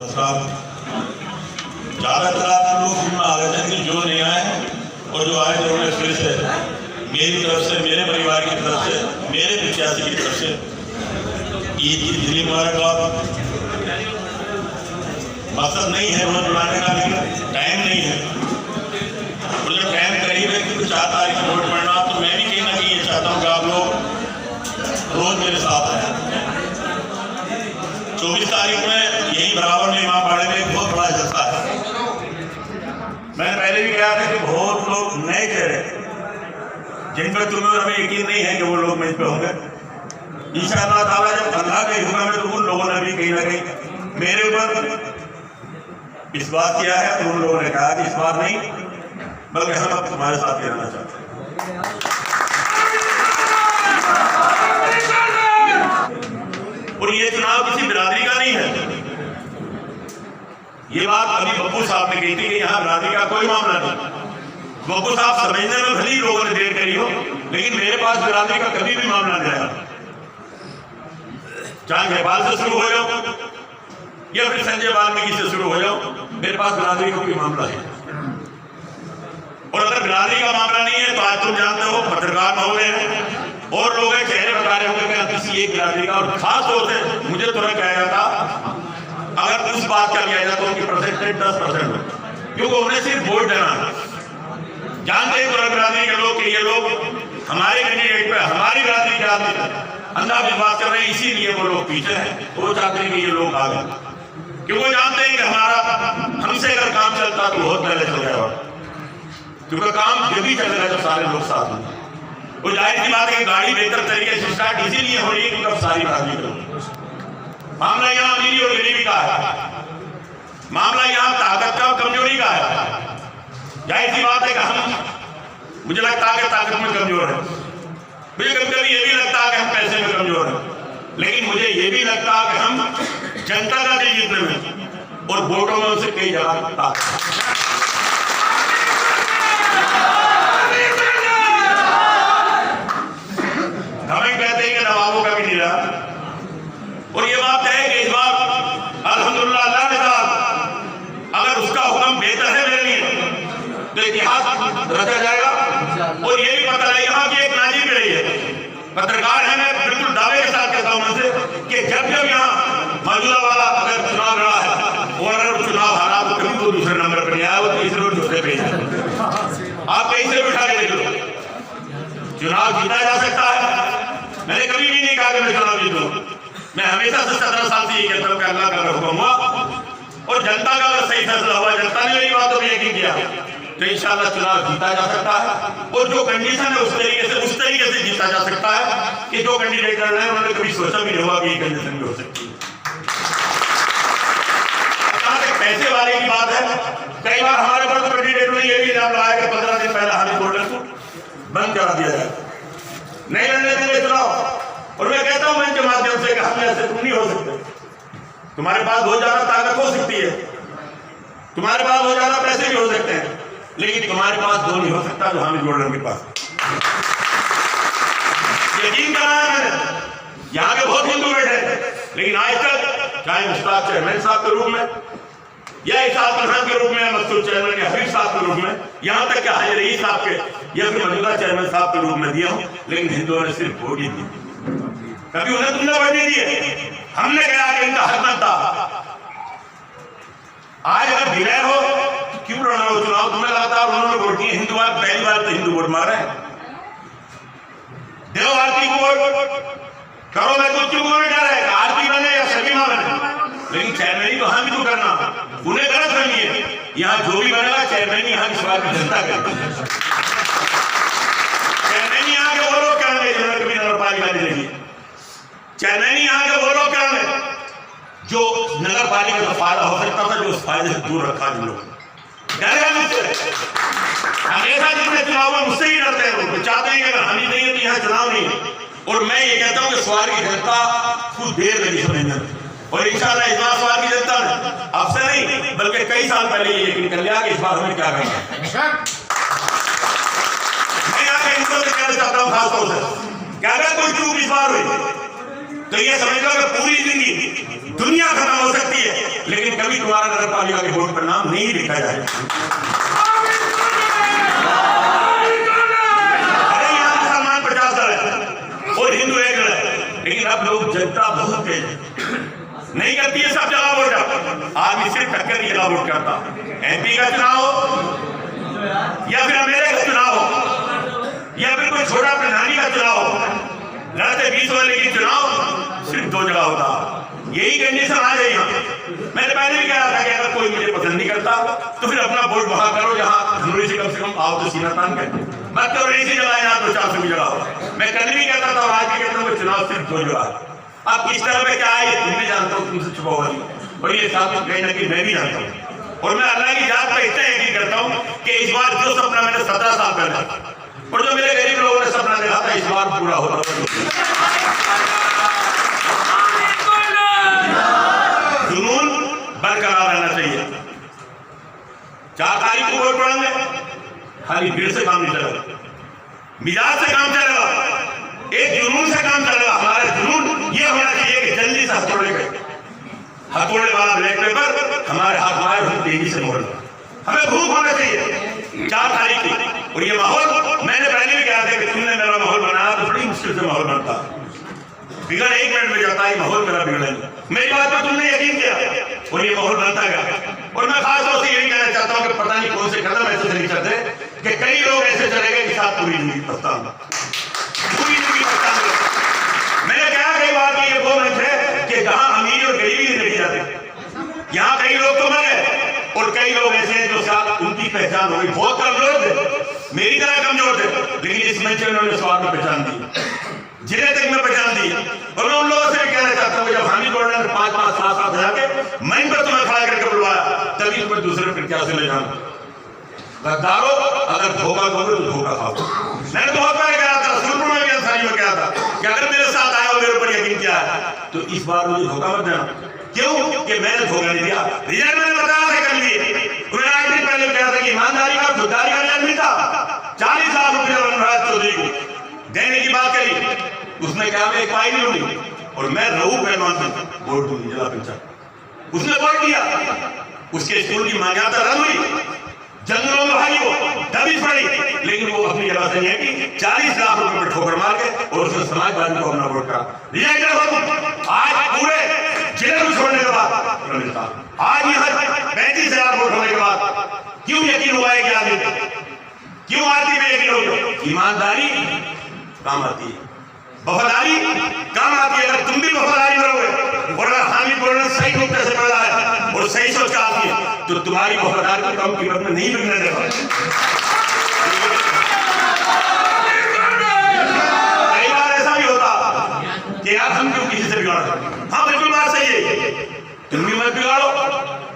ज्यादातर लोग आ गए थे कि जो नहीं आए और जो आए थे उन्हें फिर से मेरी तरफ से, मेरे परिवार की तरफ से, मेरे प्रत्याशी की तरफ से ईद की दिली मुबारकबाद। मकसद नहीं है रोज बुलाने का, लेकिन टाइम नहीं है और जब टाइम करीब है कि 4 तारीख को वोट पड़ना, तो मैं भी कहीं ना कहीं ये चाहता हूँ कि आप लोग रोज मेरे साथ आए। 24 तारीख में यही बराबर में इमामबाड़े में एक बहुत बड़ा जलसा है। मैंने पहले भी कहा था कि बहुत लोग नए चेहरे जिन पर तुम्हें और हमें यकीन नहीं है कि वो लोग मंच पे होंगे। इंशाअल्लाह ताला जब अल्लाह के हुक्म में, तो उन लोगों ने भी कहीं ना कहीं मेरे ऊपर विश्वास किया है, तो उन लोगों ने कहा कि इस बार नहीं, बल्कि हम अब तुम्हारे साथ ही रहना चाहते हैं। और ये चुनाव किसी बिरादरी का नहीं है। ये बात अभी बब्बू साहब ने कही थी कि यहाँ बिरादरी का कोई मामला नहीं। बब्बू साहब समझने में भली लोगों ने देर करी हो, लेकिन मेरे पास बिरादरी का कभी भी मामला नहीं आया। चाहे नेपाल से शुरू हो जाओ या फिर संजय वाल्मीकि से शुरू हो जाओ, मेरे पास बिरादरी का कोई मामला है। और अगर बिरादरी का मामला नहीं है तो आज तुम जानते हो, पत्रकार महोदय हैं और लोग चेहरे बता रहे होंगे किसी एक बिरादरी का, और खास तौर से मुझे तुरंत कहा जाता अगर उस बात का लिया जाए तो उनकी परसेंटेज 10% हो, क्योंकि उन्हें सिर्फ वोट देना है। जानते हैं तुरंत बिरादरी के लोग कि ये लोग हमारे कैंडिडेट पे, हमारी बिरादरी के आदमी अंधा विश्वास कर रहे हैं, इसीलिए वो लोग पीछे हैं। वो चाहते हैं कि ये लोग आगे, क्योंकि वो जानते हैं कि हमारा हमसे अगर काम चलता तो बहुत पहले चल जाएगा, क्योंकि काम जब भी चलेगा जब सारे लोग साथ में। वो जाहिर सी बात है कि गाड़ी बेहतर तरीके से स्टार्ट इसीलिए हो रही है क्योंकि अब सारी बिरादरी करो। मामला यहाँ अमीरी और गरीबी का है, मामला यहाँ ताकत का और कमजोरी का है। जाहिर सी बात है कि हम, मुझे लगता है कि ताकत में कमजोर है, मुझे कभी कभी ये भी लगता है कि हम पैसे में कमजोर हैं, लेकिन मुझे ये भी लगता है कि हम जनता का दिल जीतने में और वोटों में उनसे कई जगह ताकत। हमें कहते हैं कि नवाबों का भी नहीं रहा, और ये बात है कि इस बार अल्हम्दुलिल्लाह अल्लाह ने कहा अगर उसका हुक्म बेहतर है मेरे लिए तो इतिहास रचा जाएगा। और ये भी पता है यहाँ की एक नाजी भी रही है, पत्रकार है, मैं बिल्कुल दावे के साथ कहता हूँ उनसे कि जब जब यहाँ मौजूदा वाला अगर चुनाव लड़ा है और अगर चुनाव हारा तो कभी वो दूसरे नंबर पर नहीं आया, वो तीसरे और चौथे पे है। आप कहीं से उठा के देख लो, चुनाव जीता जा सकता है। मैंने कभी भी नहीं कहा कि मैं चुनाव जीतूं, मैं हमेशा से 17 साल से ये कहता हूँ कि अल्लाह का हुक्म हुआ और जनता का अगर सही फैसला हुआ, जनता ने मेरी बातों पर यकीन किया तो इंशाअल्लाह चुनाव जीता जा सकता है। और जो कंडीशन है उस तरीके से जीता जा सकता है कि जो कैंडिडेट लड़ रहे हैं उन्होंने कभी सोचा भी नहीं होगा कि ये कंडीशन भी हो सकती है। पैसे वाले की बात है, कई बार हमारे पास कैंडिडेट ने ये भी इल्जाम लगाया कि 15 दिन पहले हमें गोल्डन सूट बंद करा दिया जाए, नहीं लड़ने देंगे चुनाव। और मैं कहता हूं मंच के माध्यम से कि हम ऐसे तुम नहीं हो सकते। तुम्हारे पास बहुत ज्यादा ताकत हो सकती है, तुम्हारे पास बहुत ज्यादा पैसे भी हो सकते हैं, लेकिन तुम्हारे पास वो नहीं हो सकता जो हमें गोल्डन के पास। यकीन कराया मैंने, यहाँ के बहुत हिंदू बैठे, लेकिन आज तक चाहे मुश्ताक चेयरमैन साहब के रूप में या इसाक प्रधान के रूप में, मकसूद चेयरमैन या हबीब साहब के रूप में, यहाँ तक कि हाजी रईस साहब के या फिर मौजूदा चेयरमैन साहब के रूप में दिया हूँ, लेकिन हिंदुओं ने सिर्फ वोट ही दी। कभी उन्हें तुमने वोट नहीं दिए, हमने कहा कि इनका हक बनता। आज अगर विनय हो तो क्यों लड़ना हो चुनाव? तुम्हें लगता है उन्होंने वोट दिए, हिंदू पहली बार तो हिंदू वोट मारे, देव आरती को वोट करो, मैं कुछ क्यों वोट डाल है, आरती बने या शर्मिमा बने, लेकिन चेयरमैनी तो हम भी तो करना, उन्हें गलत करनी है। यहाँ जो भी बनेगा चेयरमैनी यहाँ की स्वाद की जनता करेगी। चेयरमैनी यहाँ के वो लोग करेंगे जिन्होंने कभी नगरपालिका नहीं देखी, चेयरमैनी यहाँ के वो लोग करेंगे जो नगरपालिका का फायदा हो सकता था, जो उस फायदे से दूर रखा जिन लोगों ने। हमेशा जितने चुनाव में मुझसे ही डरते हैं, वो चाहते हैं कि अगर हम ही नहीं है तो यहाँ चुनाव नहीं है। और मैं ये कहता हूँ कि स्वार की जनता कुछ देर लगी समझने, और इंशाअल्लाह इस बार स्वार की जनता ने अब से नहीं बल्कि कई साल पहले ये यकीन कर लिया कि इस बार हमें क्या करना है। मैं यहाँ के हिंदुओं से कहना चाहता हूँ खासतौर से कि अगर कोई चूक इस बार हुई तो ये समझ लो कि पूरी जिंदगी दुनिया खत्म हो सकती है, लेकिन कभी तुम्हारा नगर पालिका के वोट पर नाम नहीं लिखा जाएगा। अरे यहाँ मुसलमान 50 है और हिंदू 1 है, लेकिन अब लोग जनता बहुत तेज नहीं करती है, सब जगह वोट। आदमी सिर्फ टक्कर की जगह वोट करता। MP का चुनाव हो या फिर MLA का चुनाव हो या फिर कोई छोटा प्रधानी का चुनाव हो, लड़ते 20 वाले की चुनाव सिर्फ 2 जगह होता। यही कंडीशन आ गई यहाँ। मैंने पहले भी कहा था कि अगर कोई मुझे पसंद नहीं करता तो फिर अपना वोट वहां करो जहां धनोरी से कम आओ तो सीना तान के मत करो ऐसी जगह यहाँ 200-400 की जगह हो। मैं कल भी कहता था और आज भी कहता हूँ चुनाव सिर्फ 2 जगह। अब किस तरह में क्या है ये तुम भी जानता हूँ, तुमसे छुपा हुआ नहीं, और ये साथ कहीं ना कहीं मैं भी जानता हूँ। और मैं अल्लाह की जात पर इतना यकीन करता हूँ कि इस बार जो सपना मैंने 17 साल पहले और जो मेरे गरीब लोगों ने सपना देखा था इस बार पूरा होगा। जुनून बरकरार रहना चाहिए। 4 तारीख को वोट पड़ेंगे, खाली भीड़ से काम नहीं चलेगा, मिजाज से काम चलेगा, एक जुनून से काम चलेगा। हमारा जुनून ये होना चाहिए कि जल्दी से हथौड़े वाला ब्लैक पेपर हमारे हाथ में आए, तेजी से मोड़ना। हमें भूख होना चाहिए 4 तारीख की। और ये माहौल मैंने पहले भी कहा था कि तुमने मेरा माहौल बनाया तो बड़ी मुश्किल से माहौल बनता, बिगड़ 1 मिनट में जाता है, माहौल मेरा बिगड़ेगा। मेरी बात पर तुमने यकीन किया और ये माहौल बनता गया। और मैं खास तौर से यही कहना चाहता हूँ कि पता नहीं कौन से कदम ऐसे नहीं चलते कि कई लोग ऐसे चले गए कि साथ पूरी जिंदगी पछताऊंगा, पूरी जिंदगी पछताऊंगा। मैंने कहा कई बार कि ये वो मंच है कि जहां अमीरी और गरीबी नहीं देखी जाती। यहाँ कई लोग तो मर गए और कई लोग ऐसे हैं जो साथ उनकी पहचान हो गई। बहुत कम लोग थे, मेरी तरह कमजोर थे, लेकिन इस मंच में उन्होंने स्वाद में पहचान दी, जिले तक में पहचान दी। और मैं उन लोगों से कहना चाहता हूँ जब हामिद गौड़ ने 5-5, 7-7 हजार के मैं पर तुम्हें खड़ा करके बुलवाया, तभी तुम्हें दूसरे प्रत्याशी ले जाना। गद्दारो अगर धोखा दोगे तो धोखा खाओ। मैंने बहुत बार कहा था, रसूलपुर में भी अंसारी में कहा था कि अगर मेरे साथ आए और मेरे ऊपर यकीन किया है तो इस बार मुझे धोखा मत देना। क्यों कि मैंने धोखा नहीं दिया। रिजल्ट मैंने बताया था कर लिए। मैंने 8 दिन पहले कहा था कि ईमानदारी का खुददारी का रिजल्ट मिलता। 40 लाख रुपया वनराज चौधरी को देने की बात करी, उसने कहा मैं एक पाई नहीं लूंगी और मैं रहूं पहलवान को वोट दूंगी जिला पंचायत। उसने वोट दिया, उसके स्कूल की मान्यता रद्द हुई, जंगलों में भाई वो दबिश पड़ी, लेकिन वो अपनी जगह से नहीं है कि 40 लाख रुपए पर ठोकर मार के और उसने समाजवादी को अपना वोट करा। आज पूरे जिले को छोड़ने के बाद मिलता, आज यहाँ 35,000 वोट होने के बाद क्यों यकीन हुआ है कि आदमी क्यों आती में यकीन हो? ईमानदारी काम आती है, वफादारी काम आती है। अगर तुम भी वफादारी करोगे और अगर हामिद गौड़ सही नुक्ते से पैदा है और सही सोच का आदमी है तो तुम्हारी वफादारी को कम कीमत में नहीं बिकने देगा। कई बार ऐसा भी होता कि यार हम क्यों किसी से बिगाड़ रहे हैं। हाँ बिल्कुल बात सही है, तुम भी मत बिगाड़ो,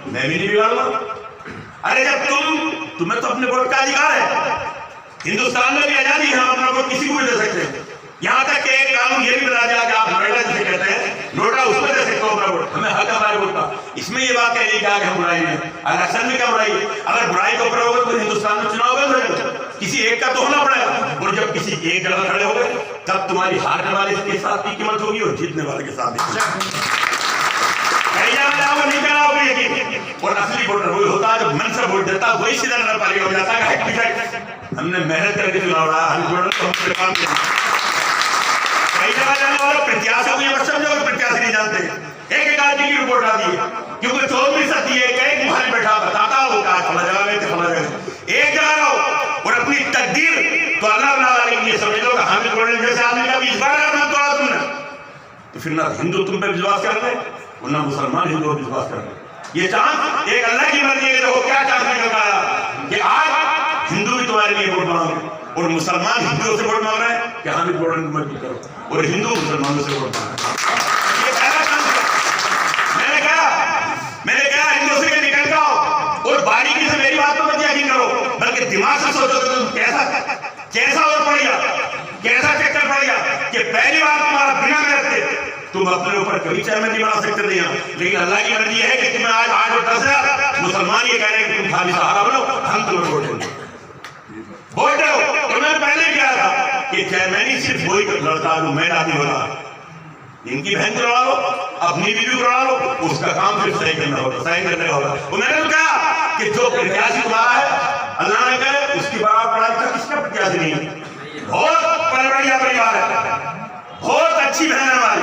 मैं भी नहीं बिगाड़ूंगा। अरे जब तुम्हें तो अपने वोट का अधिकार है, हिंदुस्तान में भी आजादी है, हम अपना वोट किसी को भी दे सकते हैं। यहाँ तक कि एक कानून ये भी बता दिया कि आप नोएडा जिसे कहते हैं नोएडा उसमें दे सकते हो अपना वोट, हमें हक हमारे वोट का। इसमें ये बात कह कि हम बुराई में इलेक्शन में क्या बुराई है? अगर बुराई को करोगे तो हिंदुस्तान में चुनाव बंद हो जाएगा, किसी एक का तो होना पड़ेगा। और जब किसी एक जगह खड़े हो गए तब तुम्हारी हारने वाले के साथ की कीमत होगी और जीतने वाले के साथ नहीं कराओगे यकीन। और असली वोटर वही होता है जब मन से वोट देता, वही सीधा नगर पालिका हो जाता है। हमने मेहनत करके चुनाव लड़ा, हम काम किया। कई जगह जाने वाले प्रत्याशियों को ये मत समझो कि प्रत्याशी नहीं जानते। एक आदमी की रिपोर्ट आती है क्योंकि 24 एक महल बैठा बताता होगा फला जगह में फला जगह एक जगह रहो और अपनी तकदीर तो अल्लाह बना ये समझ लो हामिद गौड़ जैसे आदमी का 20 बार तोड़ा तुमने, तो फिर ना हिंदू तुम पे विश्वास कर रहे और ना मुसलमान हिंदू पर विश्वास कर रहे। ये चांस एक अल्लाह की मर्जी है। देखो क्या चांस निकल आया कि आज हिंदू भी तुम्हारे लिए वोट मांगे और मुसलमान हिंदुओं से वोट मांग रहे हैं कि हामिद गौड़ को मजबूत करो और हिंदू मुसलमानों से वोट मांग रहे हैं। ये पहला चांस मैंने कहा हिंदू से निकल जाओ और बारीकी से मेरी बात पर मत यकीन करो, बल्कि दिमाग से सोचो तो तुम कैसा और पड़ेगा, कैसा चक्कर पड़ेगा कि पहली बार तुम्हारा बिना मेहनत के तुम अपने ऊपर कभी चेयरमैन नहीं बना सकते थे यहाँ, लेकिन अल्लाह की मर्जी है कि तुम्हें आज 8 और 10 मुसलमान ये कह रहे हैं कि तुम खाली सहारा बनो, हम तुम्हें वोट देंगे, वोट दो। और मैंने पहले कहा था कि चेयरमैन ही सिर्फ वही लड़ता जो मैं आदमी होता, इनकी बहन को लड़ा लो, अपनी बीवी को लड़ा लो, उसका काम फिर सही करना होगा, सही करने का होगा। तो मैंने तो कहा कि जो प्रत्याशी तुम्हारा है, अल्लाह ने कहे उसकी बराबर पढ़ाई का किसका प्रत्याशी नहीं है। बहुत बढ़िया परिवार है, बहुत अच्छी बहन है हमारी,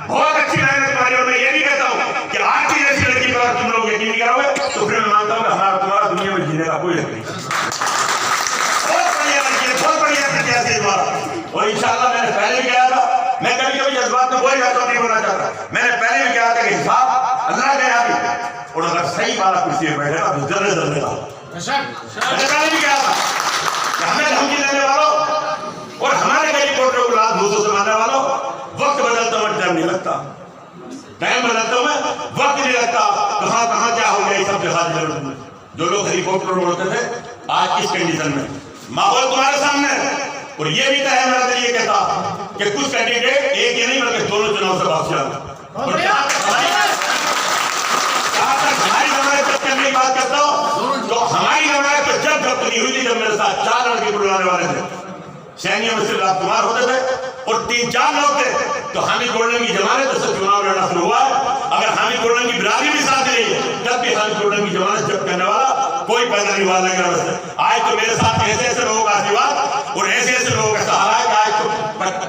बहुत अच्छी बहन है तुम्हारी। और मैं ये भी कहता हूँ कि आज की जैसी लड़की पर तुम लोग यकीन नहीं करोगे तो फिर मैं मानता हूँ कि हमारा तुम्हारा दुनिया में जीने का कोई हक नहीं। बहुत बढ़िया लड़की है, बहुत बढ़िया प्रत्याशी तुम्हारा। और इंशाल्लाह मैंने पहले भी कहा था, मैं कभी कभी जज्बात में बोल जाता हूँ, नहीं बोलना चाहता। मैंने पहले भी कहा था कि हिसाब अल्लाह के यहाँ भी, और अगर सही बात कुर्सी में बैठेगा तो जल्द जल्द का। मैंने पहले भी कहा था कि हमें धमकी देने वालों और हमारे कई रिपोर्टरों को रात भूसों से मारने वालों, वक्त बदलता हुआ टाइम नहीं लगता, टाइम बदलता हुआ वक्त नहीं लगता। कहाँ कहाँ क्या हो गया ये सब दिखा। जो लोग हेलीकॉप्टर बोलते थे, आज किस कंडीशन में माहौल तुम्हारे सामने है। और ये भी तय है, मेरा दिल ये कहता कि कुछ कैंडिडेट एक ही नहीं बल्कि दोनों चुनाव से वापस आए। और जहां तक हमारी जमानत जब्त करने की बात करता हूँ, तो हमारी जमानत तो जब जब्त नहीं हुई थी जब मेरे साथ 4 लड़के बुलवाने वाले थे। सैनियों में सिर्फ राजकुमार होते थे और 3-4 लोग थे। तो हामिद गोल्डन की जमानत से चुनाव लड़ना शुरू हुआ। अगर हामिद गोल्डन की बिरादरी भी साथ रही है तब भी हामिद गोल्डन की जमानत जब्त करने वाला कोई पैदा नहीं हुआ लगा। आज तो मेरे साथ ऐसे ऐसे लोगों का आशीर्वाद और ऐसे ऐसे लोगों का सहारा है कि आज तो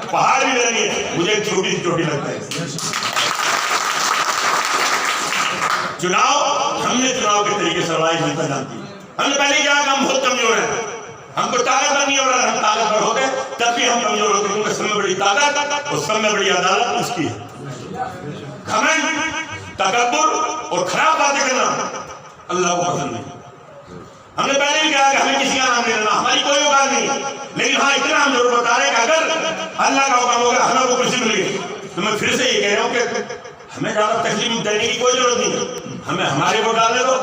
पहाड़ भी नहीं है, मुझे छोटी सी चोटी लगता है। चुनाव हमने चुनाव के तरीके से लड़ाई जनता जानती है। हमने पहले कहा कि हम बहुत कमजोर हैं, हमको ताकतवर नहीं हो रहा। हम ताकतवर होते तब भी हम कमजोर होते, क्योंकि सब में बड़ी ताकत और सब में बड़ी अदालत उसकी है। घमंड, तकब्बुर और खराब बातें करना अल्लाह को पसंद नहीं। हमने पहले भी कहा कि हमें किसी का नाम नहीं लेना, हमारी कोई औकात नहीं, लेकिन हाँ इतना हम जरूर बता रहे हैं कि अगर अल्लाह का हुक्म होगा हमें वो कुर्सी मिलेगी। तो मैं फिर से ये कह रहा हूँ कि हमें ज्यादा तकलीफ देने की कोई जरूरत नहीं। हमें हमारे वोट डालने दो,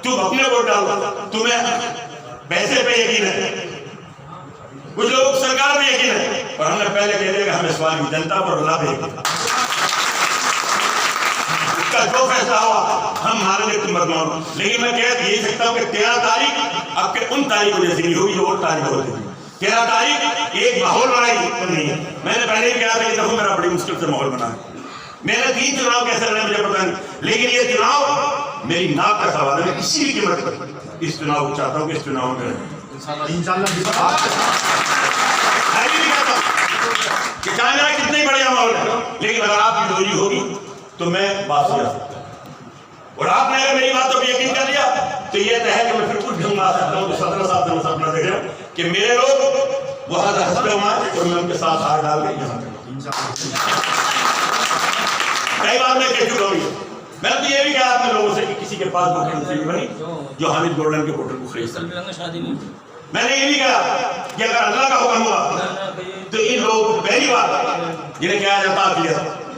तुम अपने वोट डालो। तुम्हें पैसे पे यकीन है, कुछ लोग सरकार पे यकीन है, और हमने पहले कह दिया कि हमें सवाल की जनता पर अल्लाह पे यकीन। उसका जो फैसला हुआ हम मानेंगे, तुम मत मानो। लेकिन मैं कह यही सकता हूँ कि 13 तारीख अब के उन तारीखों जैसी नहीं होगी जो और तारीख होती थी। 13 तारीख एक माहौल बनाई नहीं है। मैंने पहले भी कहा था कि देखो मेरा बड़ी मुश्किल से माहौल बना है। मेरे 3 चुनाव कैसे लड़े मुझे पता नहीं, लेकिन ये चुनाव मेरी नाक का सवाल है। मैं किसी भी कीमत पर इस चुनाव को चाहता हूँ कि इस चुनाव में कि चाहे मेरा कितने बढ़िया माहौल है, लेकिन अगर आपकी जोरी होगी तो मैं वापस आ सकता हूँ। और आपने अगर मेरी बातों पर यकीन कर लिया तो ये तय है कि मैं फिर कुछ ढंग आ सकता हूँ। 17 साल से मैं सपना देख रहा हूँ कि मेरे लोग वहां से हंसते हुए और मैं उनके साथ हाथ डाल के यहाँ कई बार मैं कह चुका हूँ। मैं तो ये भी कहा अपने लोगों से कि किसी के पास वो नसीब बनी जो हामिद गोल्डन के होटल को खरीद सके। मैंने ये भी कहा कि अगर अल्लाह का हुक्म हुआ तो इन लोगों को पहली बार जिन्हें क्या जाता किया,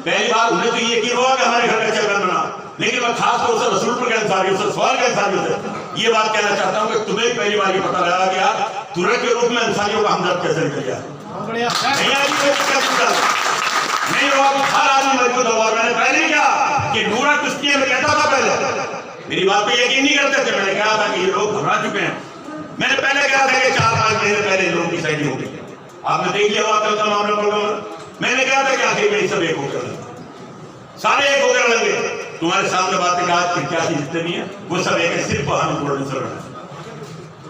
पहली बार उन्हें तो ये यकीन हुआ कि हमारे घर का चक्कर बना। लेकिन मैं खास तौर से रसूलपुर के अंसारियों से, सवाल के अंसारियों से ये बात कहना चाहता हूँ कि तुम्हें पहली बार ये पता लगा कि यार तुरंत के रूप में अंसारियों का हमदर्द कैसे निकल गया। नहीं हुआ तो हर आदमी मजबूत होगा। मैंने पहले कहा कि नूरा कुश्ती में कहता था, पहले मेरी बात पे यकीन नहीं करते थे। मैंने कहा था कि ये लोग घबरा चुके हैं। मैंने पहले कहा था कि 4-5 महीने पहले लोगों की शादी हो गई। आपने देख लिया हुआ कल का मामला प्रोग्राम। मैंने कहा था कि आखिर में सब एक होकर सारे एक होकर लगे। तुम्हारे सामने बातें कहा 85 जितने भी हैं वो सब एक है, सिर्फ हम गोल्डन से लड़ना है।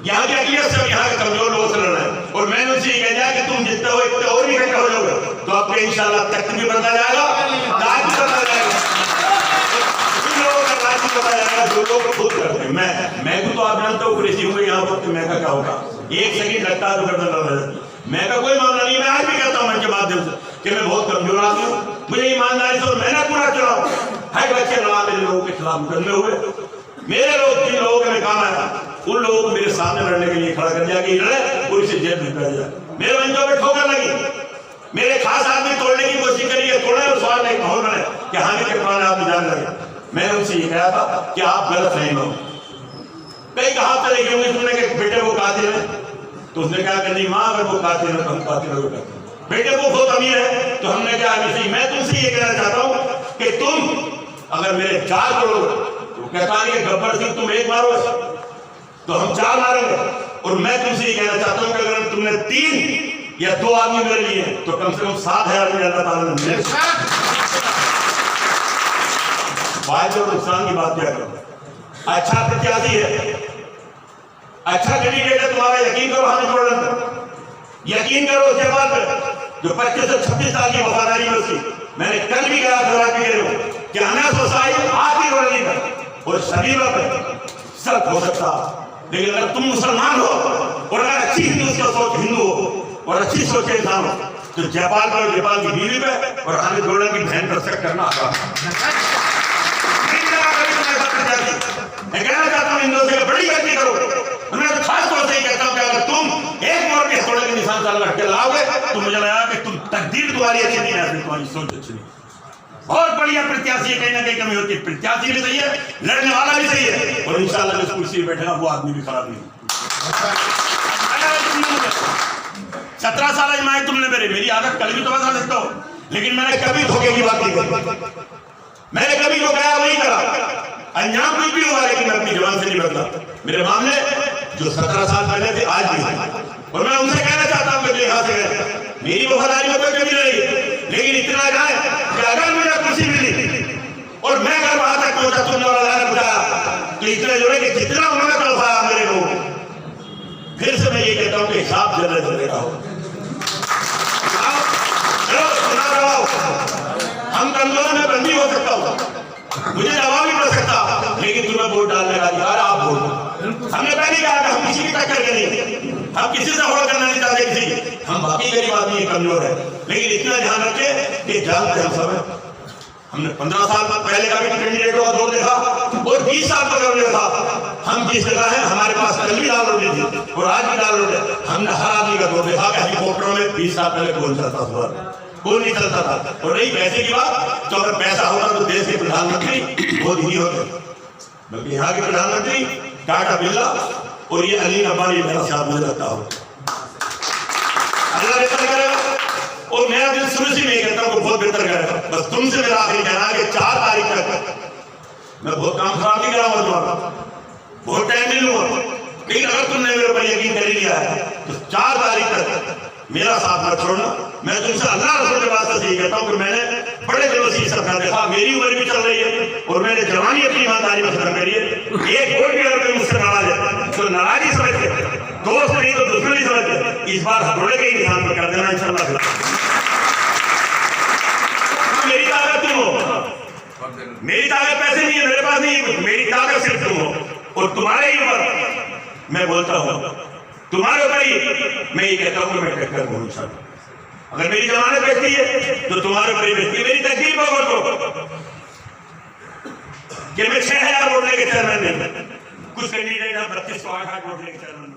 यहाँ के अखिलियत से, यहाँ के कमजोर लोगों से लड़ना है। और मैंने उनसे ये कह दिया कि तुम जितने हो इतने और भी इकट्ठे हो जाओगे तो आपके इंशाल्लाह तख्त भी बढ़ता जाएगा, ताज भी बढ़ता जाएगा, उन लोगों का राज भी बढ़ता जाएगा जो लोग खुद करते हैं। मैं भी तो आप जानते हो कुरैशी हूँ यहाँ पर, मैं का क्या होगा एक सेकंड लगता है तो गर्दन लड़ रहा है। मैं का कोई मामला नहीं। मैं आज भी कहता हूँ मन के माध्यम से कि मैं बहुत कमजोर आदमी हूँ। मुझे ईमानदारी से मैंने पूरा चुनाव हर बच्चे लड़ा, मेरे लोगों के खिलाफ मुकदमे हुए। मेरे लोग जिन लोगों के काम आया उन लोगों को मेरे सामने लड़ने के लिए खड़ा कर दिया कि लड़े और इसे जेल में कर दिया। मेरे बंदों पे ठोकर लगी, मेरे खास आदमी तोड़ने की कोशिश करी है, तोड़ने और सवाल नहीं माहौल बने कि हामिद के पुराने आदमी जान लगे। मैंने उनसे ये कहा था कि आप गलत नहीं हो। कई कहा चले गए तुमने कि बेटे वो कातिल है, तो उसने कहा कि नहीं माँ अगर वो कातिल है तो हम कातिल हो। बेटे वो बहुत अमीर है तो हमने कहा मैं तुमसे ये कहना चाहता हूँ कि तुम अगर मेरे 4 करोड़ तो कहता है कि गब्बर सिंह तुम 1 मारो तो हम 4 मारेंगे। और मैं तुमसे ये कहना चाहता हूँ कि अगर तुमने 3 या 2 आदमी मेरे लिए तो कम से कम 7 है अल्लाह ताला ने फायदे और नुकसान की बात क्या करो। अच्छा प्रत्याशी है, अच्छा कैंडिडेट है तुम्हारा, यकीन करो हमें जोड़ने पर, यकीन करो उसके बाद जो 25 से 26 साल की वफादारी है उसकी। मैंने कल भी कहा था कि अनस वसाइल आखिरी रोनी पर और शरीर पर सब हो सकता, लेकिन अगर तुम मुसलमान हो और अगर अच्छी हिंदू सोच हिंदू हो और अच्छी सोच के इंसान हो तो जयपाल पर, जयपाल की बीवी पे और हामिद गोल्डन की बहन पर शक करना आसान। मैं कहना चाहता हूँ हिंदुओं से बड़ी गलती करो। मैं तो खास तौर से कहता हूँ कि अगर तुम एक मोड़ के हथौड़े के निशान साल लटके लाओगे तो मुझे लगा कि तुम तकदीर तुम्हारी अच्छी नहीं है, तुम्हारी सोच अच्छी नहीं। बहुत बढ़िया प्रत्याशी है, कहीं ना कहीं कमी होती है, प्रत्याशी भी सही है, लड़ने वाला भी सही है और इंशाल्लाह जिस कुर्सी पे बैठेगा वो आदमी भी खराब नहीं। 17 साल आजमाए तुमने मेरी आदत कल भी तो बता सकते हो, लेकिन मैंने कभी धोखे की बात नहीं करी। मैंने कभी जो कहा वही करा, अंजाम कुछ भी हुआ लेकिन मैं अपनी जवान से नहीं बदला। मेरे मामले जो 17 साल पहले थे आज भी है और मैं उनसे कहना चाहता हूँ कि यहाँ से मेरी वफादारी में कोई कमी नहीं, लेकिन इतना जाए कि अगर मुझे कुर्सी मिली और मैं घर वहां तक पहुंचा, तुमने वाला बताया तो इतने जोड़े कि जितना उन्होंने तड़पाया मेरे को, फिर से मैं ये कहता हूँ कि हिसाब जल्द का हो। सुना रहा हम कमजोर में बंदी हो सकता हूँ, मुझे दबाव भी पड़ सकता, लेकिन तुम्हें वोट डालने का अधिकार आप वोट। हमने पहले कहा कि हम किसी की टक्कर के नहीं, हम किसी से होड़ करना नहीं चाहते किसी, हम बाकी गरीब आदमी कमजोर है, लेकिन इतना ध्यान रखें कि जानते हम सब हमने 15 साल पहले का भी कैंडिडेटों का दौर देखा और 20 साल का दौर देखा। हम जिस जगह है हमारे पास कल भी दाल रोटी थी और आज भी दाल रोटी। हमने हर आदमी का दौर देखा कि हेलीकॉप्टरों में 20 साल पहले कौन चलता था, कौन नहीं चलता था। और नहीं पैसे की बात, तो अगर पैसा होगा तो देश के प्रधानमंत्री मोदी नहीं होते, बल्कि यहाँ के प्रधानमंत्री टाटा बिरला और ये अली अंबानी मेरा साथ मुझे लगता हो। अल्लाह बेहतर करेगा और मेरा दिल शुरू से नहीं कहता हूँ बहुत बेहतर करेगा। बस तुमसे मेरा आखिरी कहना है कि 4 तारीख तक मैं बहुत काम खराब नहीं कराऊंगा तुम्हारा, बहुत टाइम नहीं लूंगा, लेकिन अगर तुमने मेरे ऊपर यकीन कर लिया है तो 4 तारीख तक मेरा साथ मत छोड़ना। मैं तुमसे अल्लाह रसूल के वास्ते से ये कहता हूँ कि मैंने बड़े दिनों से सपना देखा, मेरी उम्र भी चल रही है और मैंने जवानी अपनी ईमानदारी में खत्म करी है। एक वोट भी अगर मुझसे नाराज है तो नाराजी समझ के, दोस्त नहीं तो दुश्मनी समझ के इस बार हथौड़े के ही निशान पर कर देना इंशाल्लाह। मेरी ताकत तुम हो, मेरी ताकत पैसे नहीं है, मेरे पास नहीं है, मेरी ताकत सिर्फ तुम हो और तुम्हारे ही ऊपर मैं बोलता हूँ, तुम्हारे ऊपर ही मैं ये कहता हूँ कि मैं टक्कर पहुंचा। अगर मेरी जमानत बैठती है तो तुम्हारे ऊपर ही बैठती है। मेरी तकदीर पर तो कि मैं 6000 वोट लेके चेयरमैन नहीं, कुछ कैंडिडेट 32 को 8 वोट लेके चेयरमैन।